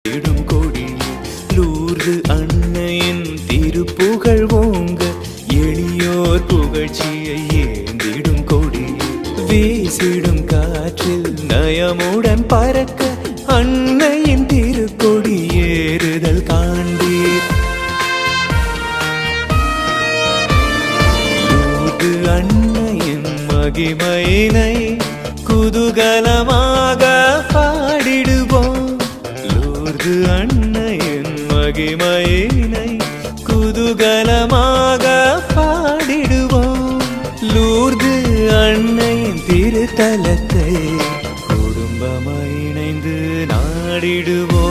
இடும் கொடி லூர்து அன்னையின் திருப்புகழ் ஓங்க எளியோர் புகழ்ச்சியை ஏந்திடும் கொடி வீசிடும் காற்றில் நயமுடன் பறக்க அன்னையின் திருக்கொடி ஏறுதல் காண்பீர். லூர்து அன்னையின் மகிமையினை குதூகலமாக பாடிடுவோம். லூர்து அன்னையின் மகிமையினை குதூகலமாக பாடிடுவோம். லூர்து அன்னையின் திருத்தலத்தை குடும்பமாய் இணைந்து நாடிடுவோம்.